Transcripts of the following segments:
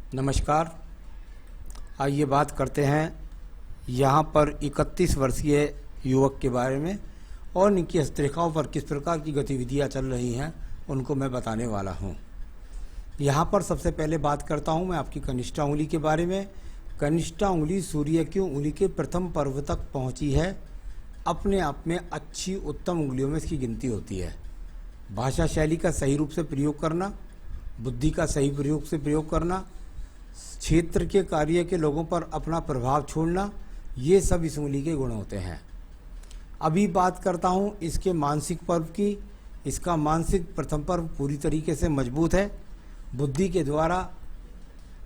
नमस्कार। आइए बात करते हैं यहाँ पर 31 वर्षीय युवक के बारे में और इनकी हस्तरेखाओं पर किस प्रकार की गतिविधियाँ चल रही हैं उनको मैं बताने वाला हूँ। यहाँ पर सबसे पहले बात करता हूँ मैं आपकी कनिष्ठा उंगली के बारे में। कनिष्ठा उंगली सूर्य की उंगली के प्रथम पर्व तक पहुँची है। अपने आप में अच्छी उत्तम उंगलियों में इसकी गिनती होती है। भाषा शैली का सही रूप से प्रयोग करना, बुद्धि का सही प्रयोग से प्रयोग करना, क्षेत्र के कार्य के लोगों पर अपना प्रभाव छोड़ना, ये सब इस उंगली के गुण होते हैं। अभी बात करता हूँ इसके मानसिक पर्व की। इसका मानसिक प्रथम पर्व पूरी तरीके से मजबूत है। बुद्धि के द्वारा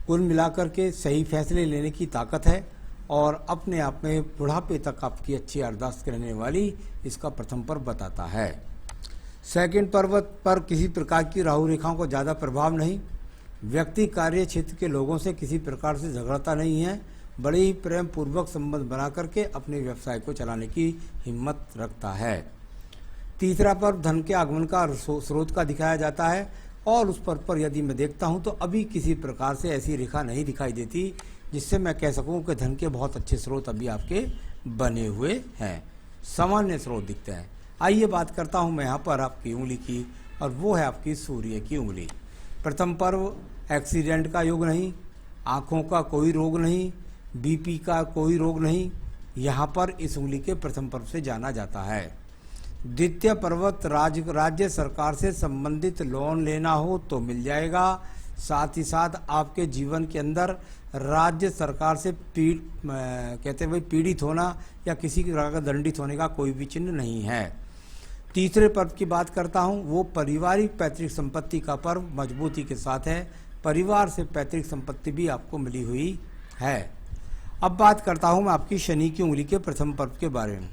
कुल मिलाकर के सही फैसले लेने की ताकत है और अपने आप में बुढ़ापे तक आपकी अच्छी याददाश्त करने वाली इसका प्रथम पर्व बताता है। सेकंड पर्व पर किसी प्रकार की राहु रेखाओं को ज़्यादा प्रभाव नहीं। व्यक्ति कार्य क्षेत्र के लोगों से किसी प्रकार से झगड़ता नहीं है। बड़े ही प्रेम पूर्वक संबंध बना करके अपने व्यवसाय को चलाने की हिम्मत रखता है। तीसरा पर्व धन के आगमन का स्रोत का दिखाया जाता है और उस पर्व पर यदि मैं देखता हूं तो अभी किसी प्रकार से ऐसी रेखा नहीं दिखाई देती जिससे मैं कह सकूं कि धन के बहुत अच्छे स्रोत अभी आपके बने हुए हैं। सामान्य स्रोत दिखते हैं। आइए बात करता हूं मैं यहाँ पर आपकी उंगली की और वो है आपकी सूर्य की उंगली। प्रथम पर्व एक्सीडेंट का योग नहीं, आँखों का कोई रोग नहीं, बीपी का कोई रोग नहीं, यहाँ पर इस उंगली के प्रथम पर्व से जाना जाता है। द्वितीय पर्वत राज्य सरकार से संबंधित लोन लेना हो तो मिल जाएगा। साथ ही साथ आपके जीवन के अंदर राज्य सरकार से कहते हैं भाई पीड़ित होना या किसी प्रकार का दंडित होने का कोई भी चिन्ह नहीं है। तीसरे पर्व की बात करता हूँ वो पारिवारिक पैतृक संपत्ति का पर्व मजबूती के साथ है। परिवार से पैतृक संपत्ति भी आपको मिली हुई है। अब बात करता हूँ मैं आपकी शनि की उंगली के प्रथम पर्व के बारे में।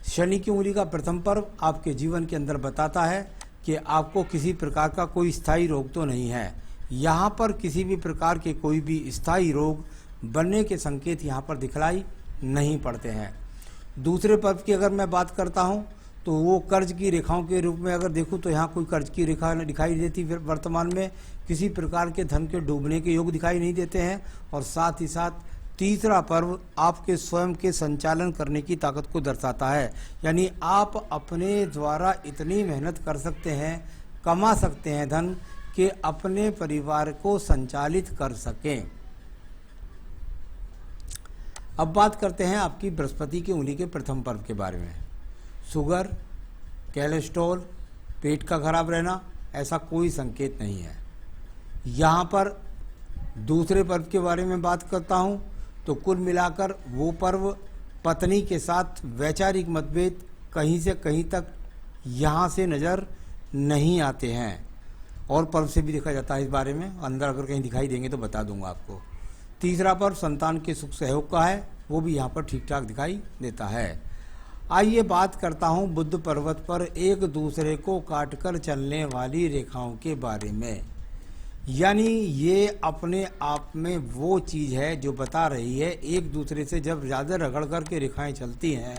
शनि की उंगली का प्रथम पर्व आपके जीवन के अंदर बताता है कि आपको किसी प्रकार का कोई स्थायी रोग तो नहीं है। यहाँ पर किसी भी प्रकार के कोई भी स्थायी रोग बनने के संकेत यहाँ पर दिखलाई नहीं पड़ते हैं। दूसरे पर्व की अगर मैं बात करता हूँ तो वो कर्ज की रेखाओं के रूप में अगर देखूँ तो यहाँ कोई कर्ज की रेखा दिखाई देती। फिर वर्तमान में किसी प्रकार के धन के डूबने के योग दिखाई नहीं देते हैं। और साथ ही साथ तीसरा पर्व आपके स्वयं के संचालन करने की ताकत को दर्शाता है। यानी आप अपने द्वारा इतनी मेहनत कर सकते हैं, कमा सकते हैं धन कि अपने परिवार को संचालित कर सकें। अब बात करते हैं आपकी बृहस्पति की उंगली के प्रथम पर्व के बारे में। शुगर, कोलेस्ट्रॉल, पेट का खराब रहना ऐसा कोई संकेत नहीं है। यहाँ पर दूसरे पर्व के बारे में बात करता हूँ तो कुल मिलाकर वो पर्व पत्नी के साथ वैचारिक मतभेद कहीं से कहीं तक यहाँ से नज़र नहीं आते हैं। और पर्व से भी देखा जाता है इस बारे में, अंदर अगर कहीं दिखाई देंगे तो बता दूंगा आपको। तीसरा पर्व संतान के सुख सहयोग का है, वो भी यहाँ पर ठीक ठाक दिखाई देता है। आइए बात करता हूँ बुध पर्वत पर एक दूसरे को काटकर चलने वाली रेखाओं के बारे में। यानी ये अपने आप में वो चीज़ है जो बता रही है एक दूसरे से जब ज़्यादा रगड़ कर के रेखाएं चलती हैं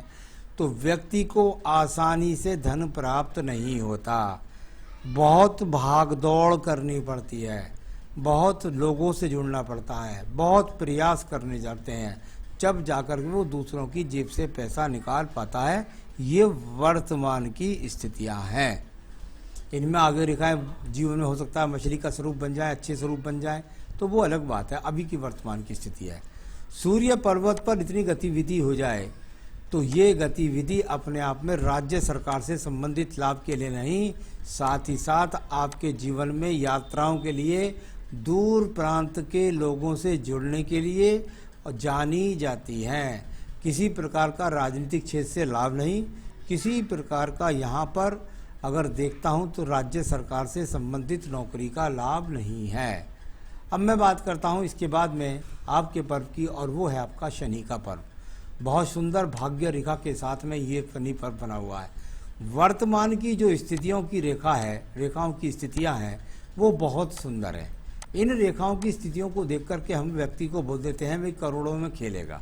तो व्यक्ति को आसानी से धन प्राप्त नहीं होता। बहुत भाग दौड़ करनी पड़ती है, बहुत लोगों से जुड़ना पड़ता है, बहुत प्रयास करने जाते हैं, जब जाकर के वो दूसरों की जेब से पैसा निकाल पाता है। ये वर्तमान की स्थितियां हैं। इनमें आगे रेखाएं जीवन में हो सकता है मछली का स्वरूप बन जाए, अच्छे स्वरूप बन जाए, तो वो अलग बात है। अभी की वर्तमान की स्थिति है। सूर्य पर्वत पर इतनी गतिविधि हो जाए तो ये गतिविधि अपने आप में राज्य सरकार से संबंधित लाभ के लिए नहीं, साथ ही साथ आपके जीवन में यात्राओं के लिए, दूर प्रांत के लोगों से जुड़ने के लिए जानी जाती हैं। किसी प्रकार का राजनीतिक क्षेत्र से लाभ नहीं, किसी प्रकार का यहाँ पर अगर देखता हूँ तो राज्य सरकार से संबंधित नौकरी का लाभ नहीं है। अब मैं बात करता हूँ इसके बाद में आपके पर्व की और वो है आपका शनि का पर्व। बहुत सुंदर भाग्य रेखा के साथ में ये शनि पर्व बना हुआ है। वर्तमान की जो स्थितियों की रेखा है, रेखाओं की स्थितियाँ हैं वो बहुत सुंदर है। इन रेखाओं की स्थितियों को देख करके हम व्यक्ति को बोल देते हैं भाई करोड़ों में खेलेगा।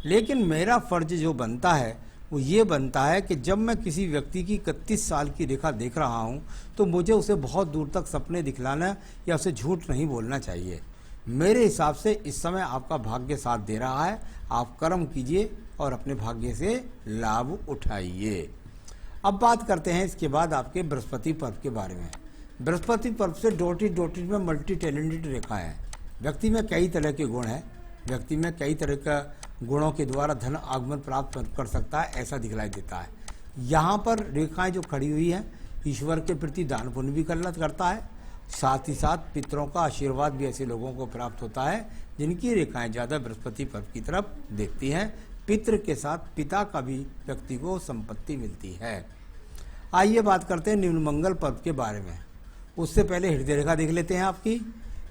लेकिन मेरा फर्ज जो बनता है वो ये बनता है कि जब मैं किसी व्यक्ति की 31 साल की रेखा देख रहा हूँ तो मुझे उसे बहुत दूर तक सपने दिखलाना या उसे झूठ नहीं बोलना चाहिए। मेरे हिसाब से इस समय आपका भाग्य साथ दे रहा है। आप कर्म कीजिए और अपने भाग्य से लाभ उठाइए। अब बात करते हैं इसके बाद आपके बृहस्पति पर्व के बारे में। बृहस्पति पर्व से डॉटेड में मल्टी टैलेंटेड रेखा है। व्यक्ति में कई तरह के गुण हैं, व्यक्ति में कई तरह का गुणों के द्वारा धन आगमन प्राप्त कर सकता है, ऐसा दिखलाई देता है। यहाँ पर रेखाएं जो खड़ी हुई हैं, ईश्वर के प्रति दान पुण्य भी करता है, साथ ही साथ पितरों का आशीर्वाद भी ऐसे लोगों को प्राप्त होता है जिनकी रेखाएं ज़्यादा बृहस्पति पर्व की तरफ देखती हैं। पितृ के साथ पिता का भी व्यक्ति को संपत्ति मिलती है। आइए बात करते हैं निम्न मंगल पर्व के बारे में। उससे पहले हृदय रेखा देख लेते हैं आपकी।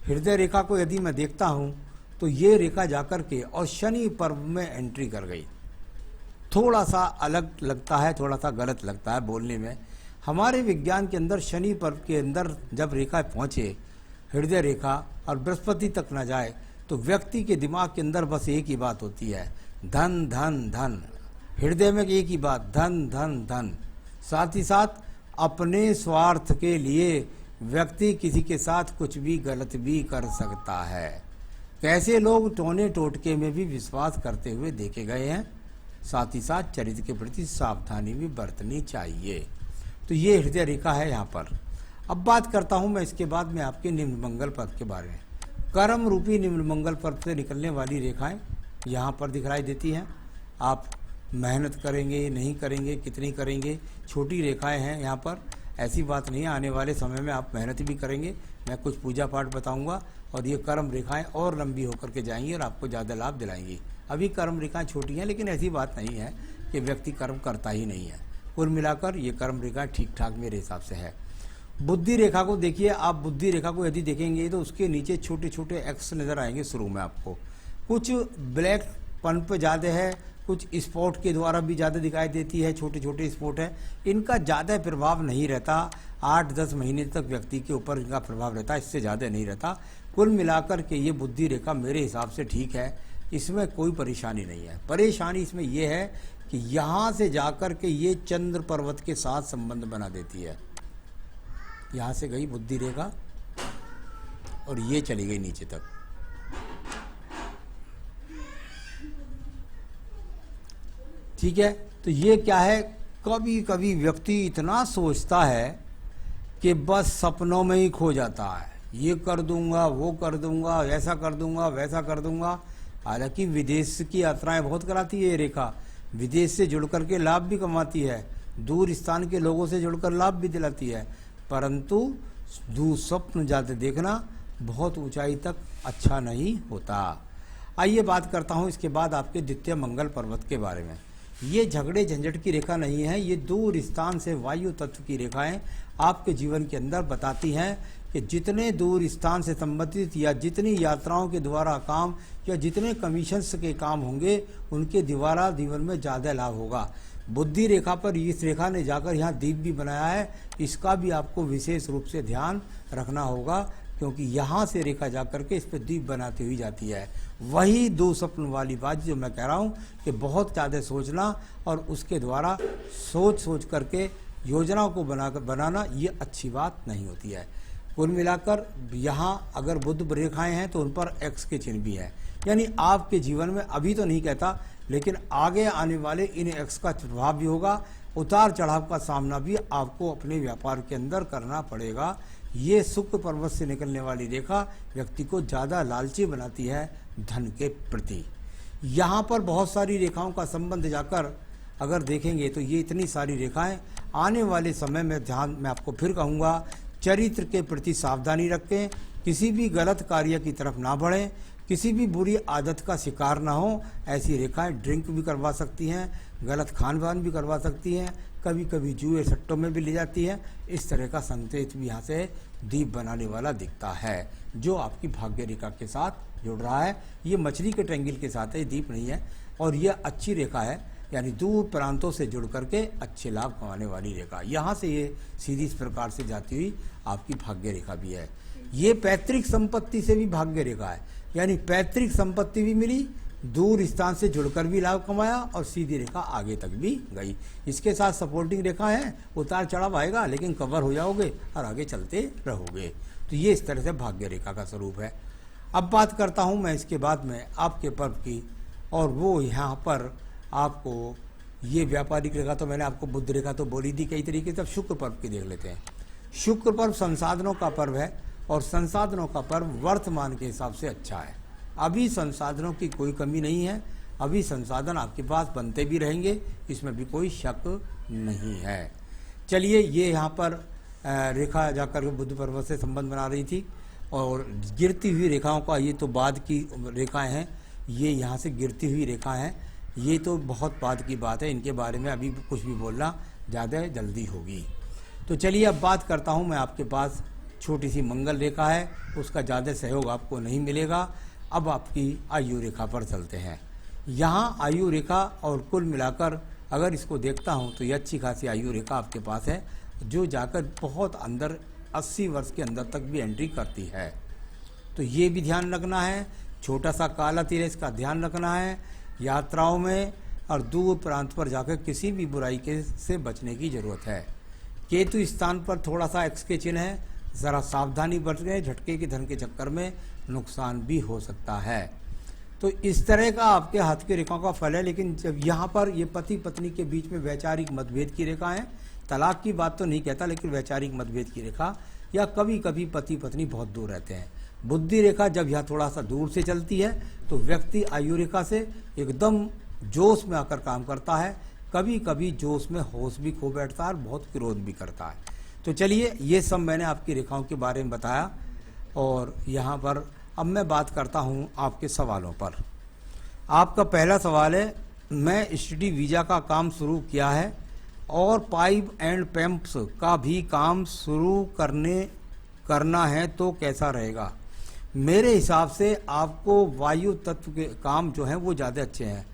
हृदय रेखा को यदि मैं देखता हूँ तो ये रेखा जाकर के और शनि पर्व में एंट्री कर गई। थोड़ा सा अलग लगता है, थोड़ा सा गलत लगता है बोलने में। हमारे विज्ञान के अंदर शनि पर्व के अंदर जब रेखा पहुँचे, हृदय रेखा और बृहस्पति तक न जाए, तो व्यक्ति के दिमाग के अंदर बस एक ही बात होती है, धन धन धन। हृदय में एक ही बात, धन धन धन। साथ ही साथ अपने स्वार्थ के लिए व्यक्ति किसी के साथ कुछ भी गलत भी कर सकता है। कैसे लोग टोने टोटके में भी विश्वास करते हुए देखे गए हैं। साथ ही साथ चरित्र के प्रति सावधानी भी बरतनी चाहिए। तो ये हृदय रेखा है यहाँ पर। अब बात करता हूँ मैं इसके बाद में आपके निम्न मंगल पर्व के बारे में। कर्म रूपी निम्न मंगल पर्व से निकलने वाली रेखाएं यहाँ पर दिखाई देती हैं। आप मेहनत करेंगे, नहीं करेंगे, कितनी करेंगे, छोटी रेखाएं हैं यहाँ पर। ऐसी बात नहीं है, आने वाले समय में आप मेहनत भी करेंगे। मैं कुछ पूजा पाठ बताऊंगा और ये कर्म रेखाएं और लंबी होकर के जाएंगी और आपको ज़्यादा लाभ दिलाएंगी। अभी कर्म रेखाएं छोटी हैं, लेकिन ऐसी बात नहीं है कि व्यक्ति कर्म करता ही नहीं है। कुल मिलाकर ये कर्म रेखाएं ठीक ठाक मेरे हिसाब से है। बुद्धि रेखा को देखिए आप। बुद्धि रेखा को यदि देखेंगे तो उसके नीचे छोटे छोटे एक्स नज़र आएंगे शुरू में आपको। कुछ ब्लैक पन पे ज़्यादा है, कुछ स्पॉट के द्वारा भी ज़्यादा दिखाई देती है, छोटे छोटे स्पॉट है। इनका ज़्यादा प्रभाव नहीं रहता, 8-10 महीने तक व्यक्ति के ऊपर इनका प्रभाव रहता है, इससे ज़्यादा नहीं रहता। कुल मिलाकर के ये बुद्धि रेखा मेरे हिसाब से ठीक है, इसमें कोई परेशानी नहीं है। परेशानी इसमें यह है कि यहाँ से जाकर के ये चंद्र पर्वत के साथ संबंध बना देती है। यहाँ से गई बुद्धि रेखा और ये चली गई नीचे तक। ठीक है, तो ये क्या है, कभी कभी व्यक्ति इतना सोचता है कि बस सपनों में ही खो जाता है। ये कर दूंगा, वो कर दूंगा, ऐसा कर दूंगा, वैसा कर दूंगा। हालांकि विदेश की यात्राएं बहुत कराती है ये रेखा, विदेश से जुड़ करके लाभ भी कमाती है, दूर स्थान के लोगों से जुड़कर लाभ भी दिलाती है। परंतु दुस्वप्न ज़्यादा देखना बहुत ऊंचाई तक अच्छा नहीं होता। आइए बात करता हूँ इसके बाद आपके द्वितीय मंगल पर्वत के बारे में। ये झगड़े झंझट की रेखा नहीं है, ये दूर स्थान से वायु तत्व की रेखाएं आपके जीवन के अंदर बताती हैं कि जितने दूर स्थान से संबंधित या जितनी यात्राओं के द्वारा काम या जितने कमीशंस के काम होंगे उनके द्वारा जीवन में ज़्यादा लाभ होगा। बुद्धि रेखा पर इस रेखा ने जाकर यहाँ दीप भी बनाया है, इसका भी आपको विशेष रूप से ध्यान रखना होगा, क्योंकि यहाँ से रेखा जाकर के इस पर दीप बनाती हुई जाती है। वही दो स्वप्न वाली बात जो मैं कह रहा हूँ कि बहुत ज़्यादा सोचना और उसके द्वारा सोच करके योजनाओं को बनाना ये अच्छी बात नहीं होती है। कुल मिलाकर यहाँ अगर बुध रेखाएं हैं तो उन पर एक्स के चिन्ह भी है, यानी आपके जीवन में अभी तो नहीं कहता, लेकिन आगे आने वाले इन एक्स का प्रभाव भी होगा। उतार चढ़ाव का सामना भी आपको अपने व्यापार के अंदर करना पड़ेगा। ये शुक्र पर्वत से निकलने वाली रेखा व्यक्ति को ज़्यादा लालची बनाती है धन के प्रति। यहाँ पर बहुत सारी रेखाओं का संबंध जाकर अगर देखेंगे तो ये इतनी सारी रेखाएं आने वाले समय में ध्यान मैं आपको फिर कहूँगा, चरित्र के प्रति सावधानी रखें, किसी भी गलत कार्य की तरफ ना बढ़ें, किसी भी बुरी आदत का शिकार ना हो। ऐसी रेखाएं ड्रिंक भी करवा सकती हैं, गलत खान पान भी करवा सकती हैं, कभी कभी जुए सट्टों में भी ले जाती हैं। इस तरह का संकेत भी यहाँ से दीप बनाने वाला दिखता है, जो आपकी भाग्य रेखा के साथ जुड़ रहा है। ये मछली के ट्रेंगल के साथ है, दीप नहीं है, और यह अच्छी रेखा है, यानी दूर प्रांतों से जुड़ करके अच्छे लाभ कमाने वाली रेखा। यहाँ से ये सीधी इस प्रकार से जाती हुई आपकी भाग्य रेखा भी है। ये पैतृक संपत्ति से भी भाग्य रेखा है, यानी पैतृक संपत्ति भी मिली, दूर स्थान से जुड़कर भी लाभ कमाया और सीधी रेखा आगे तक भी गई। इसके साथ सपोर्टिंग रेखा है, उतार चढ़ाव आएगा लेकिन कवर हो जाओगे और आगे चलते रहोगे। तो ये इस तरह से भाग्य रेखा का स्वरूप है। अब बात करता हूँ मैं इसके बाद में आपके पर्व की, और वो यहाँ पर आपको ये व्यापारिक रेखा तो मैंने आपको बुध रेखा तो बोली थी कई तरीके से। अब शुक्र पर्व की देख लेते हैं। शुक्र पर्व संसाधनों का पर्व है, और संसाधनों का पर्व वर्तमान के हिसाब से अच्छा है। अभी संसाधनों की कोई कमी नहीं है, अभी संसाधन आपके पास बनते भी रहेंगे, इसमें भी कोई शक नहीं है। चलिए, ये यहाँ पर रेखा जाकर के बुध पर्व से संबंध बना रही थी, और गिरती हुई रेखाओं का ये तो बाद की रेखाएं हैं, ये यहाँ से गिरती हुई रेखा है, ये तो बहुत बाद की बात है, इनके बारे में अभी कुछ भी बोलना ज़्यादा जल्दी होगी। तो चलिए अब बात करता हूँ मैं। आपके पास छोटी सी मंगल रेखा है, उसका ज़्यादा सहयोग आपको नहीं मिलेगा। अब आपकी आयु रेखा पर चलते हैं। यहाँ आयु रेखा और कुल मिलाकर अगर इसको देखता हूँ तो ये अच्छी खासी आयु रेखा आपके पास है, जो जाकर बहुत अंदर 80 वर्ष के अंदर तक भी एंट्री करती है। तो ये भी ध्यान रखना है। छोटा सा काला तीर है, इसका ध्यान रखना है। यात्राओं में और दूर प्रांत पर जाकर किसी भी बुराई के से बचने की ज़रूरत है। केतु स्थान पर थोड़ा सा एक्स के चिन्ह है, ज़रा सावधानी बरतें, झटके के धन के चक्कर में नुकसान भी हो सकता है। तो इस तरह का आपके हाथ की रेखाओं का फल है। लेकिन जब यहाँ पर ये पति पत्नी के बीच में वैचारिक मतभेद की रेखा है, तलाक की बात तो नहीं कहता, लेकिन वैचारिक मतभेद की रेखा, या कभी कभी पति पत्नी बहुत दूर रहते हैं। बुद्धि रेखा जब यह थोड़ा सा दूर से चलती है तो व्यक्ति आयु रेखा से एकदम जोश में आकर काम करता है, कभी कभी जोश में होश भी खो बैठता है और बहुत क्रोध भी करता है। तो चलिए, ये सब मैंने आपकी रेखाओं के बारे में बताया, और यहाँ पर अब मैं बात करता हूँ आपके सवालों पर। आपका पहला सवाल है, मैं स्टडी वीज़ा का काम शुरू किया है और पाइप एंड पैम्प्स का भी काम शुरू करना है तो कैसा रहेगा? मेरे हिसाब से आपको वायु तत्व के काम जो हैं वो ज़्यादा अच्छे हैं।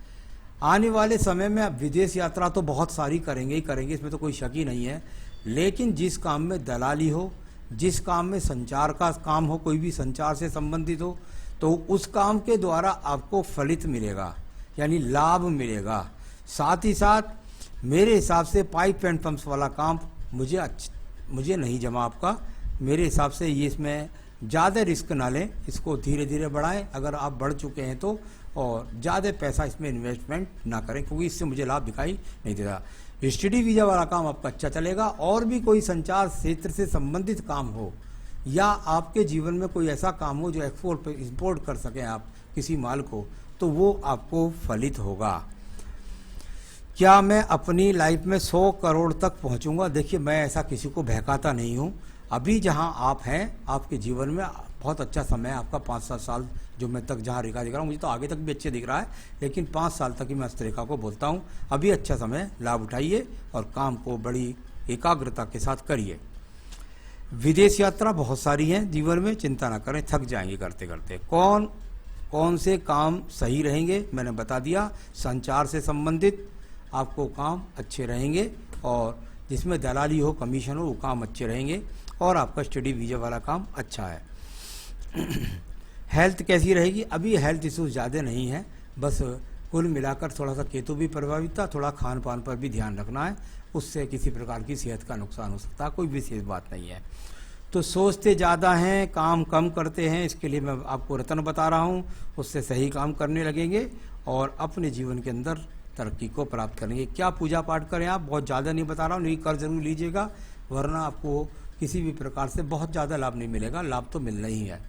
आने वाले समय में आप विदेश यात्रा तो बहुत सारी करेंगे ही करेंगे, इसमें तो कोई शक ही नहीं है। लेकिन जिस काम में दलाली हो, जिस काम में संचार का काम हो, कोई भी संचार से संबंधित हो, तो उस काम के द्वारा आपको फलित मिलेगा, यानी लाभ मिलेगा। साथ ही साथ मेरे हिसाब से पाइप एंड पंप्स वाला काम मुझे नहीं जमा आपका। मेरे हिसाब से ये इसमें ज़्यादा रिस्क ना लें, इसको धीरे धीरे बढ़ाएं अगर आप बढ़ चुके हैं तो, और ज़्यादा पैसा इसमें इन्वेस्टमेंट ना करें, क्योंकि इससे मुझे लाभ दिखाई नहीं देता। स्टडी वीज़ा वाला काम आपका अच्छा चलेगा। और भी कोई संचार क्षेत्र से संबंधित काम हो, या आपके जीवन में कोई ऐसा काम हो जो एक्सपोर्ट इंपोर्ट कर सकें आप किसी माल को, तो वो आपको फलित होगा। क्या मैं अपनी लाइफ में 100 करोड़ तक पहुंचूंगा? देखिए, मैं ऐसा किसी को बहकाता नहीं हूं। अभी जहां आप हैं, आपके जीवन में बहुत अच्छा समय है आपका। 5-7 साल जो मैं तक जहां रेखा दिख रहा हूँ, मुझे तो आगे तक भी अच्छे दिख रहा है, लेकिन 5 साल तक ही मैं इस रेखा को बोलता हूँ। अभी अच्छा समय, लाभ उठाइए और काम को बड़ी एकाग्रता के साथ करिए। विदेश यात्रा बहुत सारी हैं जीवन में, चिंता ना करें, थक जाएंगे करते करते। कौन से काम सही रहेंगे मैंने बता दिया। संचार से संबंधित आपको काम अच्छे रहेंगे, और जिसमें दलाली हो, कमीशन हो, वो काम अच्छे रहेंगे, और आपका स्टडी वीज़ा वाला काम अच्छा है। हेल्थ कैसी रहेगी? अभी हेल्थ इश्यूज ज़्यादा नहीं है, बस कुल मिलाकर थोड़ा सा केतु भी प्रभावित था, थोड़ा खान पान पर भी ध्यान रखना है, उससे किसी प्रकार की सेहत का नुकसान हो सकता है, कोई विशेष बात नहीं है। तो सोचते ज़्यादा हैं, काम कम करते हैं, इसके लिए मैं आपको रत्न बता रहा हूँ, उससे सही काम करने लगेंगे और अपने जीवन के अंदर तरक्की को प्राप्त करेंगे। क्या पूजा पाठ करें आप? बहुत ज़्यादा नहीं बता रहा हूँ, नहीं कर जरूर लीजिएगा, वरना आपको किसी भी प्रकार से बहुत ज़्यादा लाभ नहीं मिलेगा, लाभ तो मिलना ही है।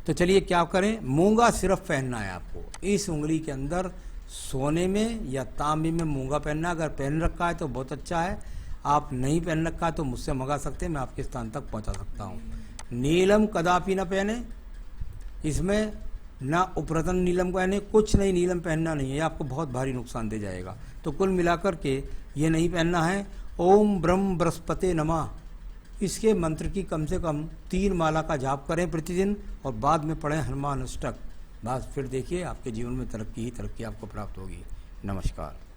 तो चलिए, क्या करें? मूंगा सिर्फ पहनना है आपको। इस उंगली के अंदर सोने में या तांबे में मूंगा पहनना। अगर पहन रखा है तो बहुत अच्छा है, आप नहीं पहन रखा है तो मुझसे मंगा सकते हैं, मैं आपके स्थान तक पहुंचा सकता हूं। नीलम कदापि ना पहने, इसमें ना उपरतन नीलम पहने, कुछ नहीं, नीलम पहनना नहीं है, आपको बहुत भारी नुकसान दे जाएगा। तो कुल मिलाकर के ये नहीं पहनना है। ओम ब्रह्म बृहस्पते नमः, इसके मंत्र की कम से कम 3 माला का जाप करें प्रतिदिन, और बाद में पढ़ें हनुमान अष्टक। बस फिर देखिए आपके जीवन में तरक्की ही तरक्की आपको प्राप्त होगी। नमस्कार।